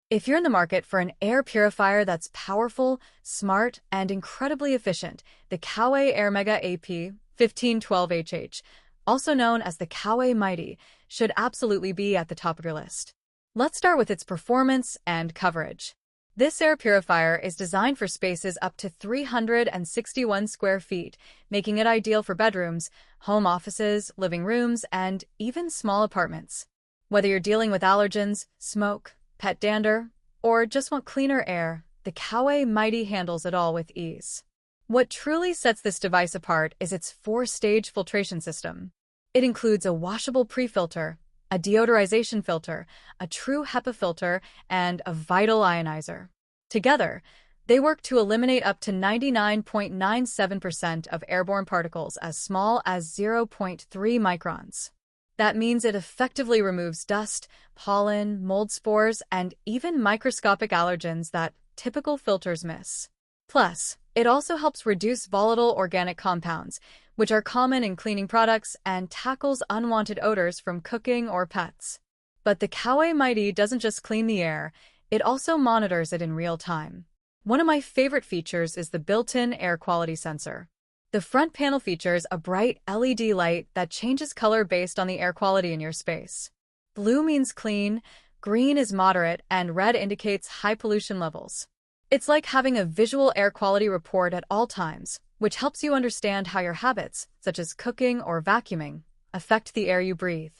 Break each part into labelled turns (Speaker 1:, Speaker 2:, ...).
Speaker 1: If you're in the market for an air purifier that's powerful, smart, and incredibly efficient, the Coway Airmega AP-1512HH, also known as the Coway Mighty, should absolutely be at the top of your list. Let's start with its performance and coverage. This air purifier is designed for spaces up to 361 square feet, making it ideal for bedrooms, home offices, living rooms, and even small apartments. Whether you're dealing with allergens, smoke, pet dander, or just want cleaner air, the Coway Mighty handles it all with ease. What truly sets this device apart is its 4-stage filtration system. It includes a washable pre-filter, a deodorization filter, a True HEPA filter, and a vital ionizer. Together, they work to eliminate up to 99.97% of airborne particles as small as 0.3 microns. That means it effectively removes dust, pollen, mold spores, and even microscopic allergens that typical filters miss. Plus, it also helps reduce volatile organic compounds, which are common in cleaning products, and tackles unwanted odors from cooking or pets. But the Coway Mighty doesn't just clean the air, it also monitors it in real time. One of my favorite features is the built-in air quality sensor. The front panel features a bright LED light that changes color based on the air quality in your space. Blue means clean, green is moderate, and red indicates high pollution levels. It's like having a visual air quality report at all times, which helps you understand how your habits, such as cooking or vacuuming, affect the air you breathe.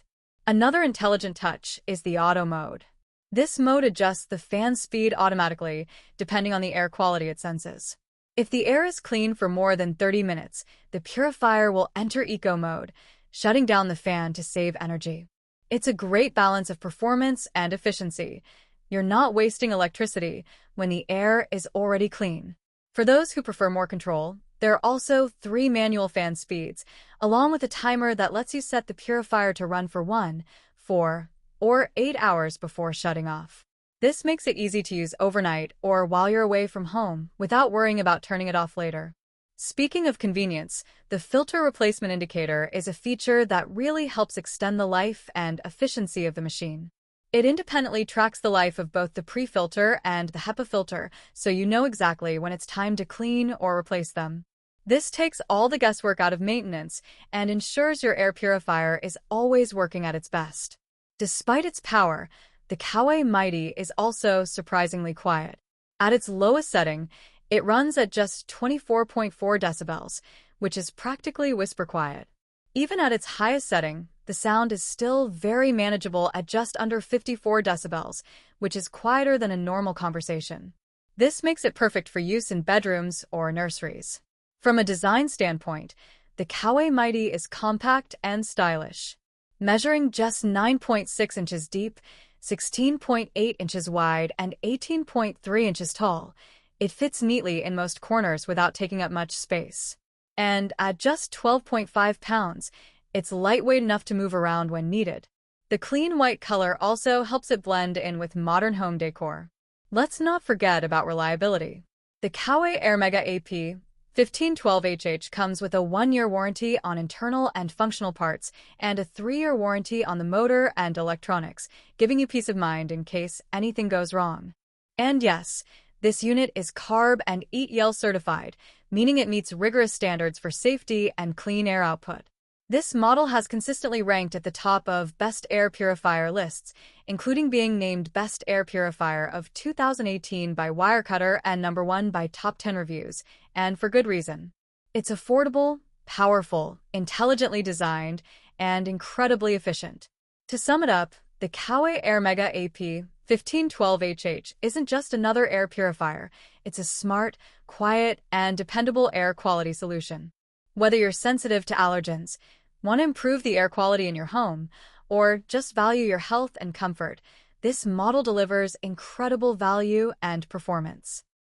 Speaker 1: Another intelligent touch is the auto mode. This mode adjusts the fan speed automatically, depending on the air quality it senses. If the air is clean for more than 30 minutes, the purifier will enter eco mode, shutting down the fan to save energy. It's a great balance of performance and efficiency. You're not wasting electricity when the air is already clean. For those who prefer more control, there are also 3 manual fan speeds, along with a timer that lets you set the purifier to run for 1, 4, or 8 hours before shutting off. This makes it easy to use overnight or while you're away from home without worrying about turning it off later. Speaking of convenience, the filter replacement indicator is a feature that really helps extend the life and efficiency of the machine. It independently tracks the life of both the pre-filter and the HEPA filter, so you know exactly when it's time to clean or replace them. This takes all the guesswork out of maintenance and ensures your air purifier is always working at its best. Despite its power, the Coway Mighty is also surprisingly quiet. At its lowest setting, it runs at just 24.4 decibels, which is practically whisper quiet. Even at its highest setting, the sound is still very manageable at just under 54 decibels, which is quieter than a normal conversation. This makes it perfect for use in bedrooms or nurseries. From a design standpoint, the Coway Mighty is compact and stylish. Measuring just 9.6 inches deep, 16.8 inches wide, and 18.3 inches tall, it fits neatly in most corners without taking up much space. And at just 12.5 pounds, it's lightweight enough to move around when needed. The clean white color also helps it blend in with modern home decor. Let's not forget about reliability. The Coway Airmega AP-1512HH comes with a 1-year warranty on internal and functional parts and a 3-year warranty on the motor and electronics, giving you peace of mind in case anything goes wrong. And yes, this unit is CARB and EAT certified, meaning it meets rigorous standards for safety and clean air output. This model has consistently ranked at the top of Best Air Purifier lists, including being named Best Air Purifier of 2018 by Wirecutter and number 1 by TopTenReviews, and for good reason. It's affordable, powerful, intelligently designed, and incredibly efficient. To sum it up, the Coway Airmega AP-1512HH isn't just another air purifier, it's a smart, quiet, and dependable air quality solution. Whether you're sensitive to allergens, want to improve the air quality in your home, or just value your health and comfort, this model delivers incredible value and performance.